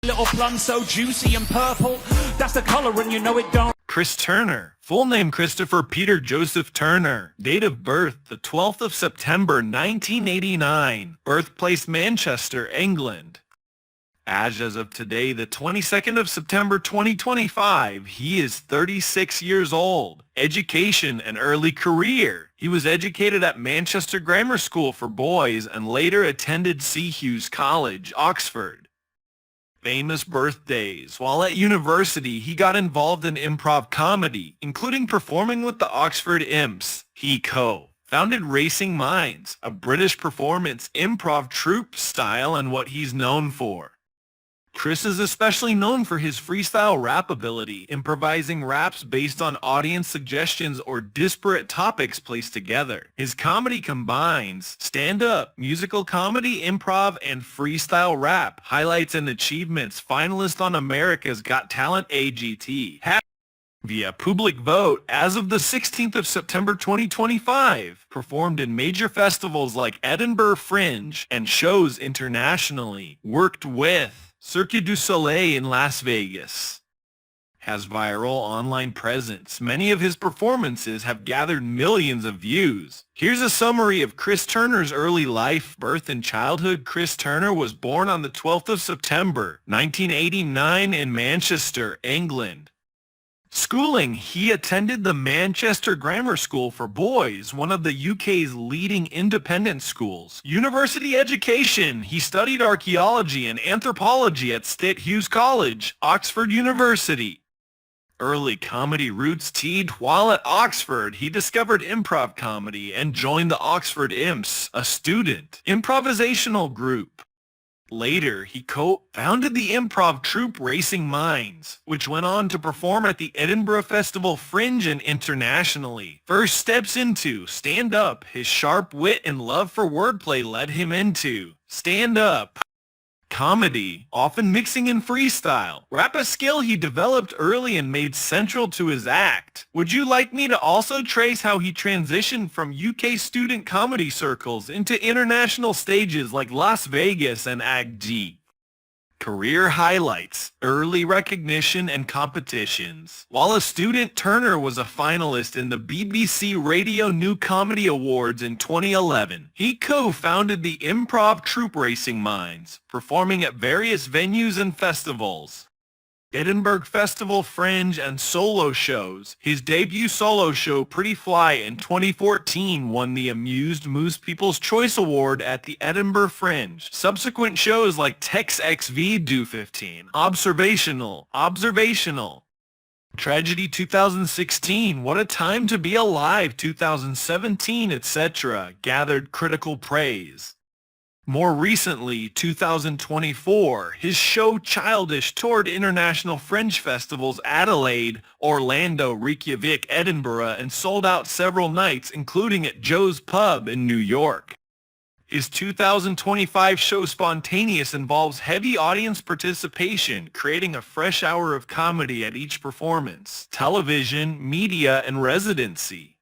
Little plum so juicy and purple. That's the color and you know it don't. Chris Turner. Full name Christopher Peter Joseph Turner. Date of birth the 12th of September 1989. Birthplace Manchester, England. As of today, the 22nd of September 2025, he is 36 years old. Education and early career. He was educated at Manchester Grammar School for Boys and later attended C. Hughes College, Oxford. Famous birthdays. While at university, he got involved in improv comedy, including performing with the Oxford Imps. He co-founded Racing Minds, a British performance improv troupe style and what he's known for. Chris is especially known for his freestyle rap ability, improvising raps based on audience suggestions or disparate topics placed together. His comedy combines stand-up, musical comedy, improv, and freestyle rap. Highlights and achievements: finalist on America's Got Talent AGT. Via public vote as of the 16th of September 2025, performed in major festivals like Edinburgh Fringe and shows internationally. Worked with Cirque du Soleil in Las Vegas. Has viral online presence. Many of his performances have gathered millions of views. Here's a summary of Chris Turner's early life, birth, and childhood. Chris Turner was born on the 12th of September, 1989 in Manchester, England. Schooling. He attended the Manchester Grammar School for Boys, one of the UK's leading independent schools. University education. He studied archaeology and anthropology at C. Hughes College, Oxford University. Early comedy roots. While at Oxford, he discovered improv comedy and joined the Oxford Imps, a student improvisational group. Later, he co-founded the improv troupe Racing Minds, which went on to perform at the Edinburgh Festival Fringe and internationally. First steps into stand-up. His sharp wit and love for wordplay led him into stand-up comedy, often mixing in freestyle rap, a skill he developed early and made central to his act. Would you like me to also trace how he transitioned from UK student comedy circles into international stages like Las Vegas and AGT? Career highlights, early recognition and competitions. While a student, Turner was a finalist in the BBC Radio New Comedy Awards in 2011. He co-founded the improv troupe Racing Minds, performing at various venues and festivals. Edinburgh Festival Fringe and solo shows. His debut solo show Pretty Fly in 2014 won the Amused Moose People's Choice Award at the Edinburgh Fringe. Subsequent shows like Tex XV Do 15, Observational, Tragedy 2016, What a Time to Be Alive 2017, etc. gathered critical praise. More recently, 2024, his show Childish toured international Fringe festivals Adelaide, Orlando, Reykjavik, Edinburgh, and sold out several nights, including at Joe's Pub in New York. His 2025 show Spontaneous involves heavy audience participation, creating a fresh hour of comedy at each performance. Television, media, and residency.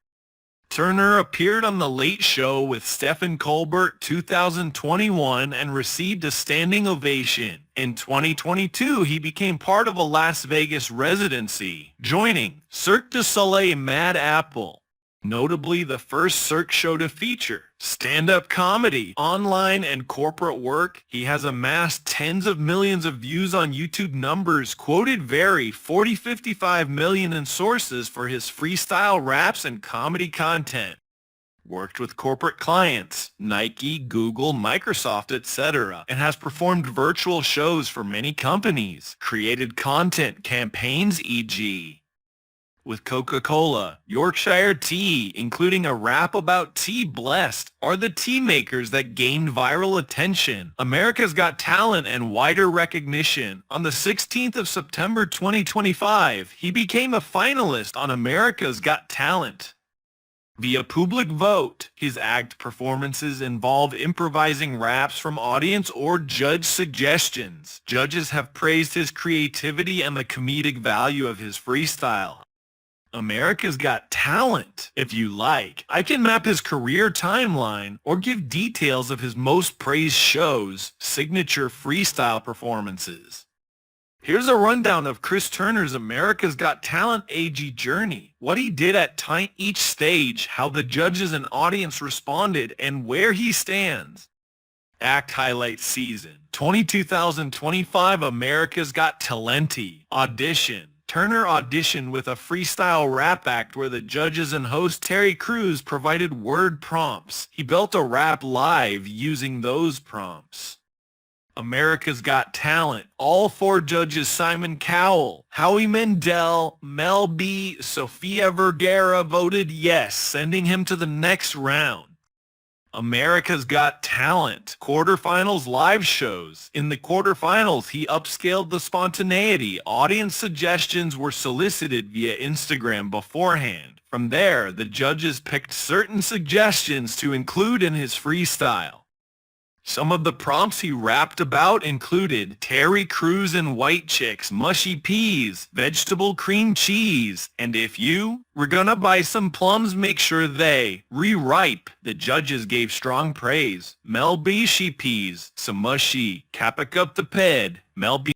Turner appeared on The Late Show with Stephen Colbert 2021 and received a standing ovation. In 2022, he became part of a Las Vegas residency, joining Cirque du Soleil Mad Apple. Notably the first Cirque show to feature stand-up comedy, online and corporate work. He has amassed tens of millions of views on YouTube. Numbers quoted vary, 40-55 million in sources for his freestyle raps and comedy content. Worked with corporate clients, Nike, Google, Microsoft, etc., and has performed virtual shows for many companies. Created content campaigns, e.g. with Coca-Cola, Yorkshire Tea, including a rap about tea. Blessed are the tea makers that gained viral attention, America's Got Talent, and wider recognition. On the 16th of September 2025, he became a finalist on America's Got Talent. Via public vote, his act performances involve improvising raps from audience or judge suggestions. Judges have praised his creativity and the comedic value of his freestyle. America's Got Talent. If you like, I can map his career timeline or give details of his most praised shows, signature freestyle performances. Here's a rundown of Chris Turner's America's Got Talent AG journey, what he did at each stage, how the judges and audience responded, and where he stands. Act Highlight Season 2025 America's Got Talent Audition. Turner auditioned with a freestyle rap act where the judges and host Terry Crews provided word prompts. He built a rap live using those prompts. America's Got Talent. All 4 judges, Simon Cowell, Howie Mandel, Mel B, Sofia Vergara, voted yes, sending him to the next round. America's Got Talent. Quarterfinals live shows. In the quarterfinals, he upscaled the spontaneity. Audience suggestions were solicited via Instagram beforehand. From there, the judges picked certain suggestions to include in his freestyle. Some of the prompts he rapped about included Terry Crews and white chicks, mushy peas, vegetable cream cheese, and if you were gonna buy some plums, make sure they re-ripe. The judges gave strong praise. Mel B, she peas, some mushy, capic up the ped. Mel B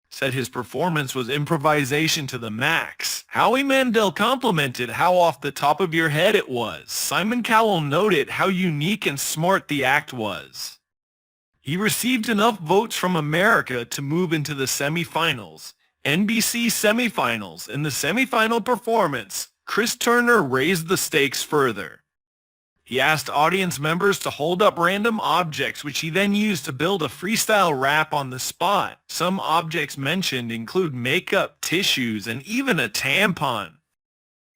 said his performance was improvisation to the max. Howie Mandel complimented how off the top of your head it was. Simon Cowell noted how unique and smart the act was. He received enough votes from America to move into the semifinals. NBC semifinals. In the semifinal performance, Chris Turner raised the stakes further. He asked audience members to hold up random objects, which he then used to build a freestyle rap on the spot. Some objects mentioned include makeup, tissues, and even a tampon.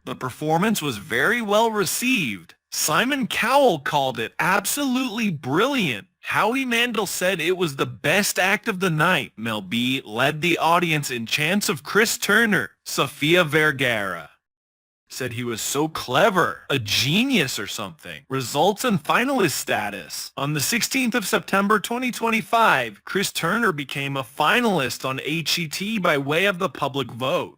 The performance was very well received. Simon Cowell called it absolutely brilliant. Howie Mandel said it was the best act of the night. Mel B led the audience in chants of Chris Turner. Sofia Vergara said he was so clever, a genius or something. Results and finalist status. On the 16th of September 2025, Chris Turner became a finalist on AGT by way of the public vote.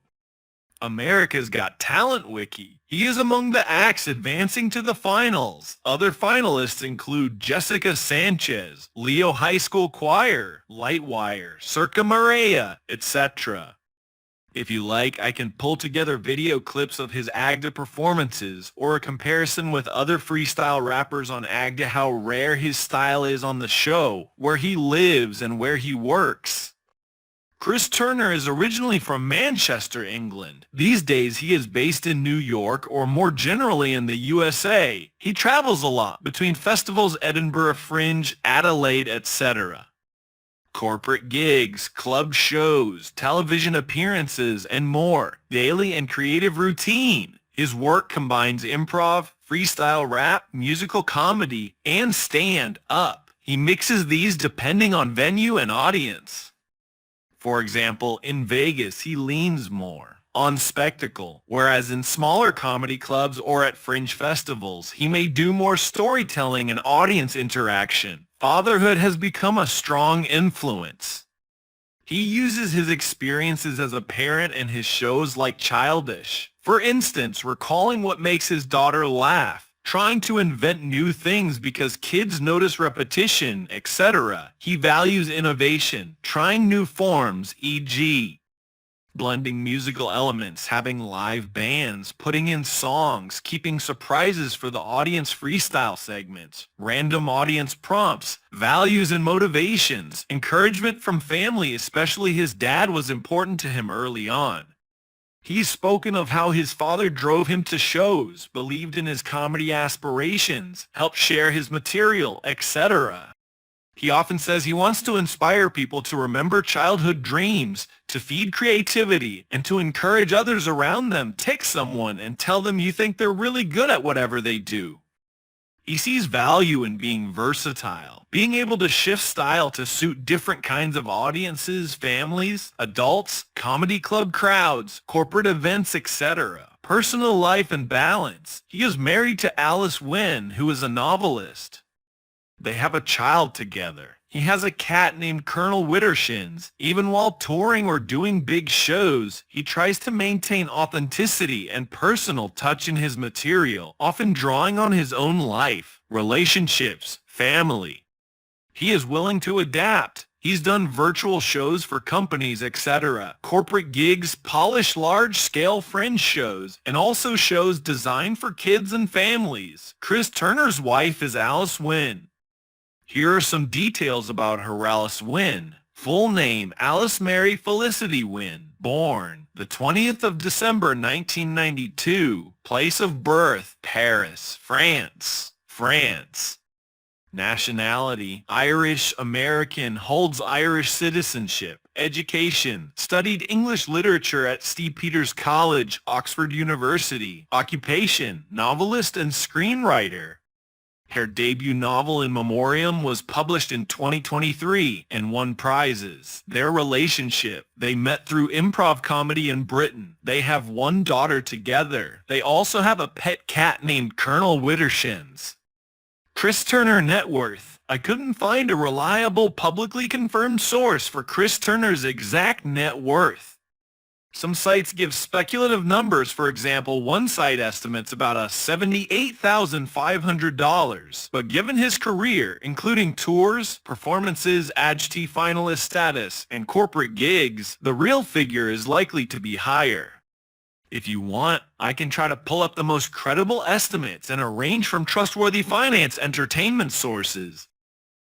America's Got Talent Wiki. He is among the acts advancing to the finals. Other finalists include Jessica Sanchez, Leo High School Choir, Lightwire, Circa Maria, etc. If you like, I can pull together video clips of his AGT performances or a comparison with other freestyle rappers on AGT, how rare his style is on the show, where he lives and where he works. Chris Turner is originally from Manchester, England. These days he is based in New York or more generally in the USA. He travels a lot between festivals, Edinburgh Fringe, Adelaide, etc. Corporate gigs, club shows, television appearances, and more. Daily and creative routine. His work combines improv, freestyle rap, musical comedy, and stand-up. He mixes these depending on venue and audience. For example, in Vegas, he leans more on spectacle, whereas in smaller comedy clubs or at fringe festivals, he may do more storytelling and audience interaction. Fatherhood has become a strong influence. He uses his experiences as a parent in his shows like Childish. For instance, recalling what makes his daughter laugh, trying to invent new things because kids notice repetition, etc. He values innovation, trying new forms, e.g. blending musical elements, having live bands, putting in songs, keeping surprises for the audience freestyle segments, random audience prompts, values and motivations, encouragement from family, especially his dad was important to him early on. He's spoken of how his father drove him to shows, believed in his comedy aspirations, helped share his material, etc. He often says he wants to inspire people to remember childhood dreams, to feed creativity, and to encourage others around them. Take someone and tell them you think they're really good at whatever they do. He sees value in being versatile, being able to shift style to suit different kinds of audiences, families, adults, comedy club crowds, corporate events, etc. Personal life and balance. He is married to Alice Wynn, who is a novelist. They have a child together. He has a cat named Colonel Wittershins. Even while touring or doing big shows, he tries to maintain authenticity and personal touch in his material, often drawing on his own life, relationships, family. He is willing to adapt. He's done virtual shows for companies, etc., corporate gigs, polished large-scale fringe shows, and also shows designed for kids and families. Chris Turner's wife is Alice Wynn. Here are some details about her. Alice Wynn. Full name: Alice Mary Felicity Wynn. Born the 20th of December 1992. Place of birth: Paris, France. Nationality: Irish American, holds Irish citizenship. Education: studied English literature at St. Peter's College, Oxford University. Occupation: novelist and screenwriter. Her debut novel In Memoriam was published in 2023 and won prizes. Their relationship: they met through improv comedy in Britain. They have one daughter together. They also have a pet cat named Colonel Wittershins. Chris Turner net worth: I couldn't find a reliable, publicly confirmed source for Chris Turner's exact net worth. Some sites give speculative numbers. For example, one site estimates about $78,500. But given his career, including tours, performances, AGT finalist status, and corporate gigs, the real figure is likely to be higher. If you want, I can try to pull up the most credible estimates and a range from trustworthy finance entertainment sources.